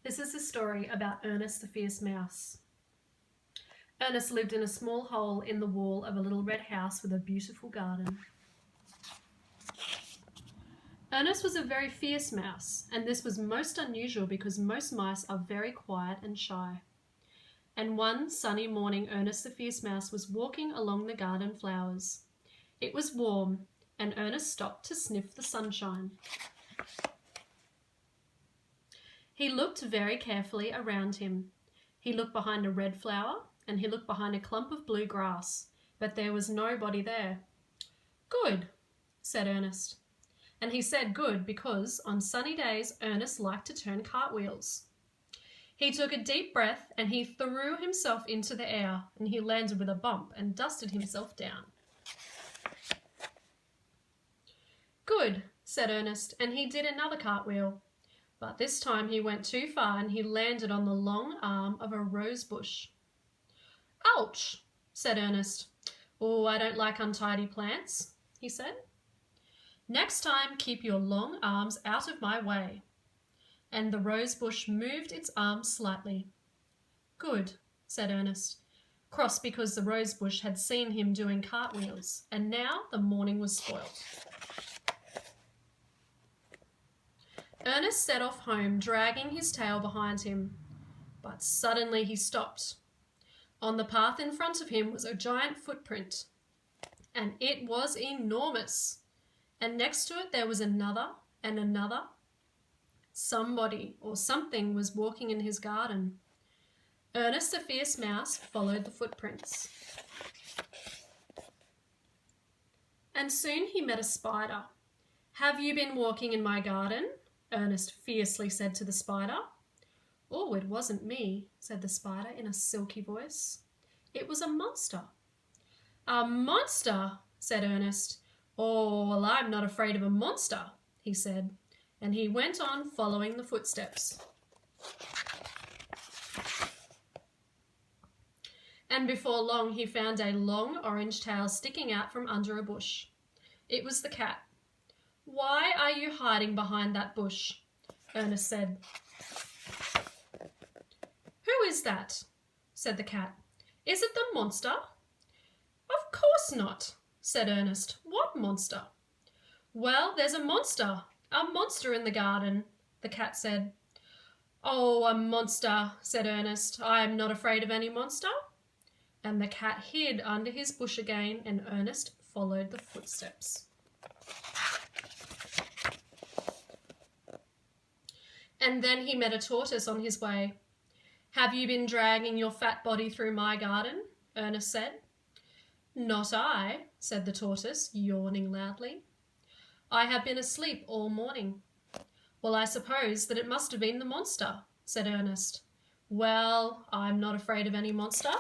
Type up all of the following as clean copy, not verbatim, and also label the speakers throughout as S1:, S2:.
S1: This is a story about Ernest the Fierce Mouse. Ernest lived in a small hole in the wall of a little red house with a beautiful garden. Ernest was a very fierce mouse, and this was most unusual because most mice are very quiet and shy. And one sunny morning, Ernest the Fierce Mouse was walking along the garden flowers. It was warm, and Ernest stopped to sniff the sunshine. He looked very carefully around him. He looked behind a red flower, and he looked behind a clump of blue grass, but there was nobody there. "Good," said Ernest. And he said good because on sunny days Ernest liked to turn cartwheels. He took a deep breath and he threw himself into the air, and he landed with a bump and dusted himself down. "Good," said Ernest, and he did another cartwheel. But this time he went too far and he landed on the long arm of a rose bush. "Ouch," said Ernest. "Oh, I don't like untidy plants," he said. "Next time, keep your long arms out of my way." And the rose bush moved its arms slightly. "Good," said Ernest, cross because the rose bush had seen him doing cartwheels, and now the morning was spoilt. Ernest set off home, dragging his tail behind him. But suddenly he stopped. On the path in front of him was a giant footprint, and it was enormous. And next to it there was another and another. Somebody or something was walking in his garden. Ernest the Fierce Mouse followed the footprints. And soon he met a spider. "Have you been walking in my garden?" Ernest fiercely said to the spider. "Oh, it wasn't me," said the spider in a silky voice. "It was a monster." "A monster?" said Ernest. "Oh, well, I'm not afraid of a monster," he said, and he went on following the footsteps. And before long he found a long orange tail sticking out from under a bush. It was the cat. "Why are you hiding behind that bush?" Ernest said. "Who is that?" said the cat. "Is it the monster?" "Of course not," said Ernest. "What monster?" "Well, there's a monster in the garden," the cat said. "Oh, a monster," said Ernest. "I am not afraid of any monster." And the cat hid under his bush again, and Ernest followed the footsteps. And then he met a tortoise on his way. "Have you been dragging your fat body through my garden?" Ernest said. "Not I," said the tortoise, yawning loudly. "I have been asleep all morning." "Well, I suppose that it must have been the monster," said Ernest. "Well, I'm not afraid of any monster."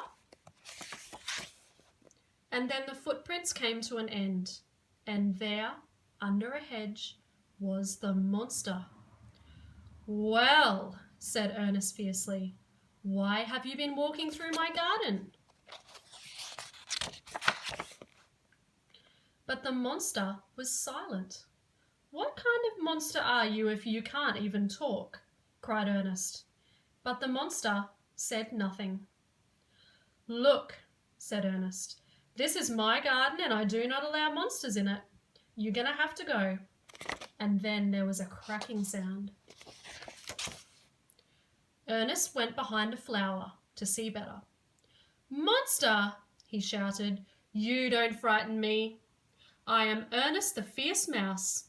S1: And then the footprints came to an end, and there, under a hedge, was the monster. "Well," said Ernest fiercely, "why have you been walking through my garden?" But the monster was silent. "What kind of monster are you if you can't even talk?" cried Ernest. But the monster said nothing. "Look," said Ernest, "this is my garden and I do not allow monsters in it. You're going to have to go." And then there was a cracking sound. Ernest went behind a flower to see better. "Monster!" he shouted. "You don't frighten me. I am Ernest the Fierce Mouse."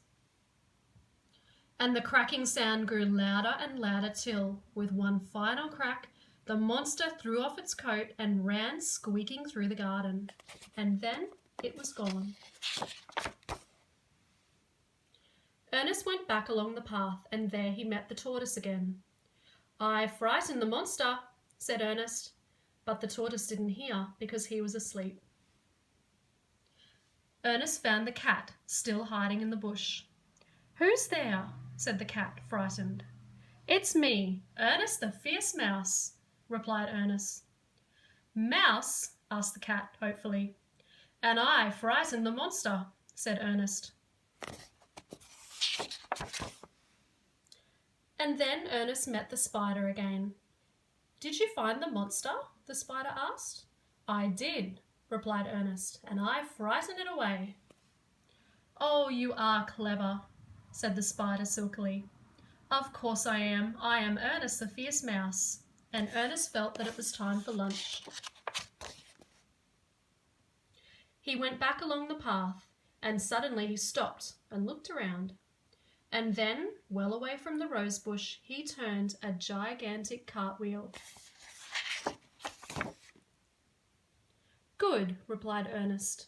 S1: And the cracking sound grew louder and louder till, with one final crack, the monster threw off its coat and ran squeaking through the garden. And then it was gone. Ernest went back along the path, and there he met the tortoise again. "I frightened the monster," said Ernest, but the tortoise didn't hear because he was asleep. Ernest found the cat still hiding in the bush. "Who's there?" said the cat, frightened. "It's me, Ernest the Fierce Mouse," replied Ernest. "Mouse?" asked the cat hopefully. "And I frightened the monster," said Ernest. And then Ernest met the spider again. "Did you find the monster?" the spider asked. "I did," replied Ernest, "and I frightened it away." "Oh, you are clever," said the spider silkily. "Of course I am. I am Ernest the Fierce Mouse." And Ernest felt that it was time for lunch. He went back along the path, and suddenly he stopped and looked around. And then, well away from the rose bush, he turned a gigantic cartwheel. "Good," replied Ernest.